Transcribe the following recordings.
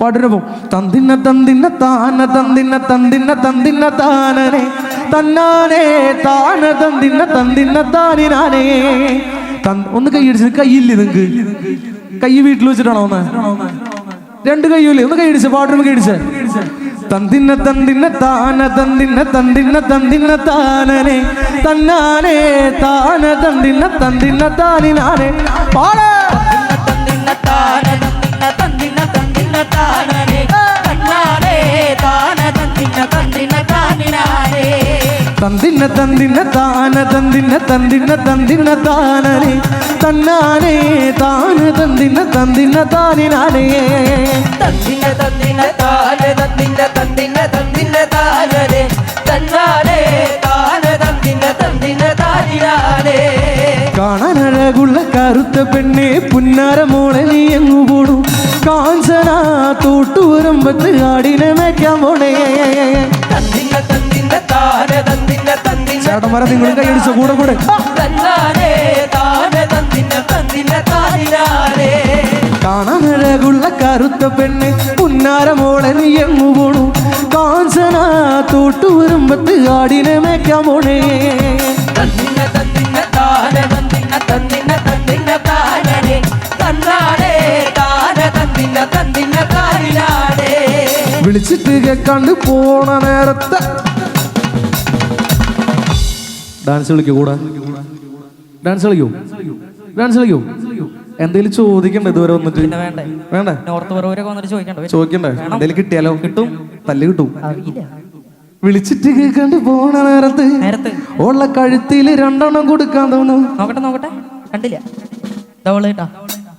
പാട്ടിനൊപ്പം തന്തിന്ന തന്തിന്ന താന തന്തിന്ന തന്തിന്ന തന്തിന്ന താനനെ തന്നാനേ താന തന്തിന്ന തന്തിന്ന താനിനാനേ. ഒന്ന് കൈ അടിച്ചത് കൈയില്ലേ നിങ്ങക്ക്? കൈ വീട്ടിൽ വെച്ചിട്ടാണോ ഒന്ന്? രണ്ട് കൈയില്ലേ? ഒന്ന് കൈ അടിച്ച പാട്ടിന് കൈ അടിച്ച തന്തിന്ന തന്തിന്ന താന തന്തിന്ന തന്തിന്ന തന്തിന്ന താനനെ തന്നാനേ താന തന്തിന്ന തന്തിന്ന താനിനാനേ. പാടേ തന്തിന്ന താന തന്തിന്ന തന്തിന്ന തന്തിന്ന താനനെ തന്നാനേ താന തന്തിന്ന തന്തിന്ന താനിനാനേ. തന്തിന്ന തന്തിന്ന താന തന്തിന്ന തന്തിന്ന തന്തിന്ന താനനെ തന്നാനേ താന തന്തിന്ന തന്തിന്ന താനിനാനേ. തന്തിന്ന തന്തിന്ന താന തന്തിന്ന തന്തിന്ന തന്തിന്ന താനനെ തന്നാനേ താന തന്തിന്ന തന്തിന്ന താനിനാനേ. കാണാനഴകുള്ള കറുത്ത പെണ്ണെ പുന്നാര മോളെ നീ എങ്ങു പോണു? കാഞ്ചന തോട്ടുവരമ്പത്ത് ആടിനെ മേയ്ക്കാൻ പോണേ. തന്തിന്ന തന്തിന്ന താന തന്തിന്ന തന്തിന്ന ചേട്ടന്മാരെ നിങ്ങളും കൈയടിച്ച കൂടെ കൂടെ തന്നാനേ താന തന്തിന്ന തന്തിന്ന താനിനാനേ. കാണാനഴകുള്ള കറുത്ത പെണ്ണെ പുന്നാര മോളെ നീ എങ്ങു പോണു? കാഞ്ചന തോട്ടുവരമ്പത്ത് ആടിനെ മേയ്ക്കാൻ പോണേ. തന്തിന്ന തന്തിന്ന താന തന്തിന്ന തന്തിന്ന തന്തിന്ന താനനെ തന്നാനേ താന തന്തിന്ന തന്തിന്ന താനിനാനേ. വിളിച്ചിട്ട് കേൾക്കാണ്ട് പോണ നേരത്തെ ഡാൻസ് കളിക്കോ? കൂടെ ഡാൻസ് കളിക്കോ? ഡാൻസ് കളിക്കോ? എന്തേലും ചോദിക്കണ്ടേ ഇതുവരെ വന്നിട്ട്? വേണ്ടേ? ചോദിക്കണ്ടേ? എന്തേലും കിട്ടിയാലോ? കിട്ടും, തല്ല് കിട്ടും. വിളിച്ചിട്ട് കേൾക്കാണ്ട് പോണ നേരത്ത് ഉള്ള കഴുത്തില് 2 എണ്ണം കൊടുക്കാൻ തോന്നും. നോക്കട്ടെ കണ്ടില്ല.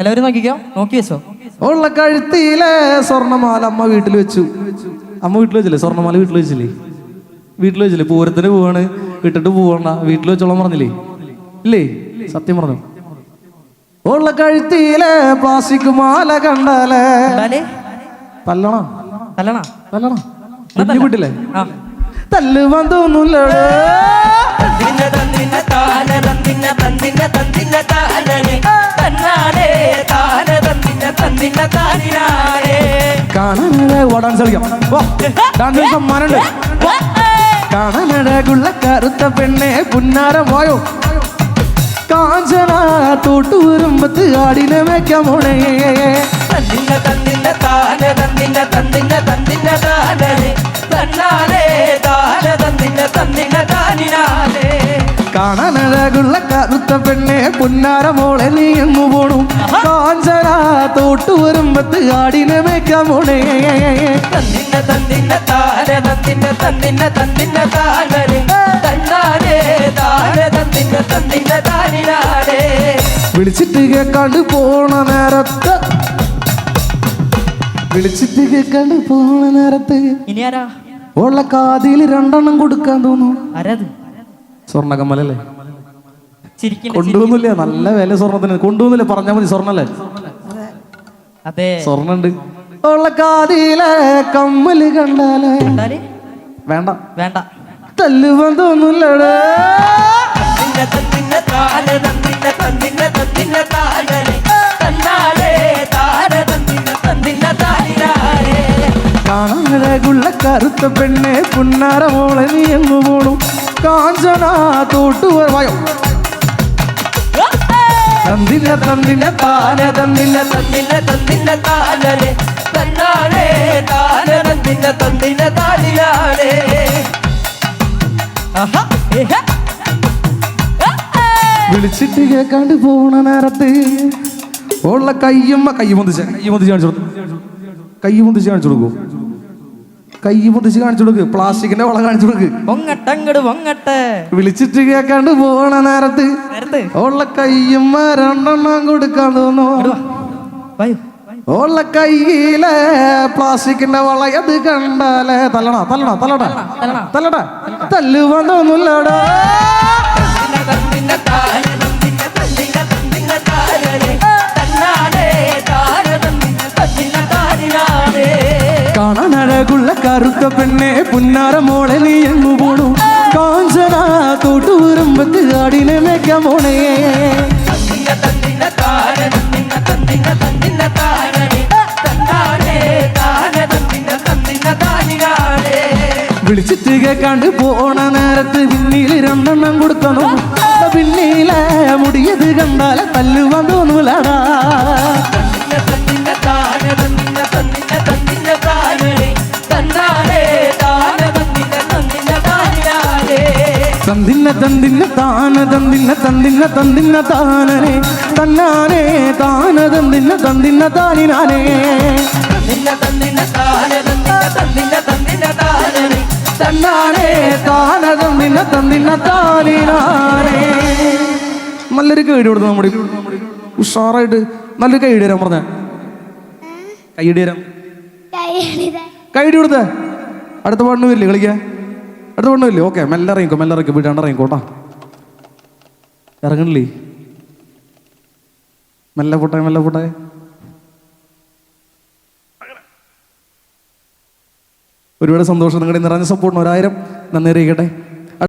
എല്ലാവരും നോക്കിക്കോ, നോക്കി വെച്ചോ. ഉള്ള കഴുത്തിലെ സ്വർണ്ണമാല അമ്മ വീട്ടിൽ വെച്ചു. അമ്മ വീട്ടിൽ വെച്ചില്ലേ സ്വർണ്ണമാല? വീട്ടിൽ വെച്ചില്ലേ? വീട്ടിൽ വെച്ചില്ലേ? പൂരത്തിന് പോവാണ്, ഇട്ടിട്ട് പോവണ്ട, വീട്ടിൽ വെച്ചോളാൻ പറഞ്ഞില്ലേ? ഇല്ലേ? സത്യം പറഞ്ഞു. ഉള്ള കഴുത്തിലെ പ്ലാസ്റ്റിക് മാല കണ്ടാലേ തല്ലണ കുഞ്ഞു കുട്ടില്ലേ? തല്ലുവാൻ തോന്നൂല്ലോ. കാണാനഴ ഡാൻസ് കളിക്കാം. ഡാൻസ് സമ്മാനുണ്ട്. കാണാനഴകുള്ള കറുത്ത പെണ്ണെ പുന്നാരം പോയോ? കാഞ്ചന തോട്ടുവരുമ്പത്ത് ആടിനെ മേയ്ക്കാൻ പോണേ. തന്തിന്ന തന്തിന്ന താന തന്തിന്ന തന്തിന്ന തന്തിന്ന താനനെ തന്നാനേ താന തന്തിന്ന തന്തിന്ന താനിനാനേ. കാണാനഴകുള്ള കറുത്ത പെണ്ണെ പുന്നാര മോളെ നീ എങ്ങു പോണു? കാഞ്ചന തോട്ടുവരുമ്പത്ത് ആടിനെ മേയ്ക്കാൻ പോണേ. തന്തിന്ന തന്തിന്ന താന തന്തിന്ന തന്തിന്ന തന്തിന്ന താനനെ തന്നാനേ താന തന്തിന്ന തന്തിന്ന താനിനാനേ. വിളിച്ചിട്ട് കേൾക്കാണ്ട് പോണ നേരത്ത് ഇനി ആരാ? ഉള്ള കാതില് 2 എണ്ണം കൊടുക്കാൻ തോന്നുന്നു. ആരാത്? സ്വർണ്ണകമ്മലല്ലേ? കൊണ്ടുപോകുന്നില്ല, നല്ല വില സ്വർണ്ണത്തിന്. കൊണ്ടുപോകുന്നില്ല, പറഞ്ഞാ മതി. സ്വർണ്ണല്ലേ? അതെ, സ്വർണ്ണുണ്ട്. ഉള്ള കാതിലെ കമ്മല് കണ്ടാലേ വേണ്ട വേണ്ട തല്ലുവാൻ തോന്നൂല്ലടേ. കാണാനഴകുള്ള കറുത്ത പെണ്ണെ പുന്നാര മോളെ നീ എങ്ങു പോണു? കാഞ്ചന തോട്ടുവയോ? തന്തിന്ന തന്തിന്ന താന തന്തിന്ന തന്തിന്ന തന്തിന്ന താനനെ തന്നാനേ താന തന്തിന്ന തന്തിന്ന താനിനാനേ. വിളിച്ചിട്ട് കേൾക്കാണ്ട് പോണ നേരത്ത് ഉള്ള കൈ പൊന്തിച്ച് കാണിച്ചു കൊടുക്കൂ. കൈ പൊന്തിച്ച് കാണിച്ചു കൊടുക്ക്. പ്ലാസ്റ്റിക്കിന്റെ വള കാണിച്ചു കൊടുക്ക്. വിളിച്ചിട്ട് കേൾക്കാണ്ട് പോണ നേരത്ത് ഉള്ള കയ്യുമ്മ 2 എണ്ണം കൊടുക്കാൻ തോന്നുന്നു. ഉള്ള കയ്യിലെ പ്ലാസ്റ്റിക്കിന്റെ വളയത് കണ്ടാലേ തല്ലട തല്ലുവാൻ തോന്നൂല്ലടാ. കാണാനഴകുള്ള കറുത്ത പെണ്ണെ പുന്നാര മോളെ നീ എങ്ങു പോണു? കാഞ്ചന തോട്ടുവരുമ്പത്ത് ആടിനെ മേയ്ക്കാൻ പോണേ. തന്തിന്ന താന തന്തിന്ന തന്തിന്ന തന്തിന്ന താനനെ തന്നാനേ താന വിളിച്ചിട്ട് കേൾക്കാണ്ട് പോണ നേരത്ത് പിന്നിൽ രണ്ടെണ്ണം കൊടുക്കണം. പിന്നിലെ മുടിയത് കണ്ടാല തല്ലുവാൻ തോന്നൂലടാ. തന്തിന്ന തന്തിന്ന താന തന്തിന്ന തന്തിന്ന തന്തിന്ന താനനെ തന്നാനെ താന തന്തിന്ന തന്തിന്ന താനിനാനേ. തന്നാനെ താന തന്തിന്ന തന്തിന്ന താനിനാനേ. നല്ലൊരു കൈയ്യടി കൊടുത്തു. നമ്മുടെ ഉഷാറായിട്ട് നല്ലൊരു കൈയ്യടി തരാൻ പറഞ്ഞ കൈയ്യടി തരാം. കൈയ്യടി കൊടുത്തേ. അടുത്ത പാടിന് വരില്ലേ കളിക്കാൻ? അടുത്ത പാടിന് ഓക്കെ. മെല്ലെ ഇറങ്ങിക്കോ വീട്ടാണ്ട് ഇറങ്ങിക്കോട്ടാ. ഇറങ്ങണില്ലേ? മെല്ലെ പോട്ടെ. ഒരുപാട് സന്തോഷം. നിങ്ങളുടെ നിറഞ്ഞ സപ്പോർട്ടിന് 1000 നന്ദി അറിയിക്കട്ടെ.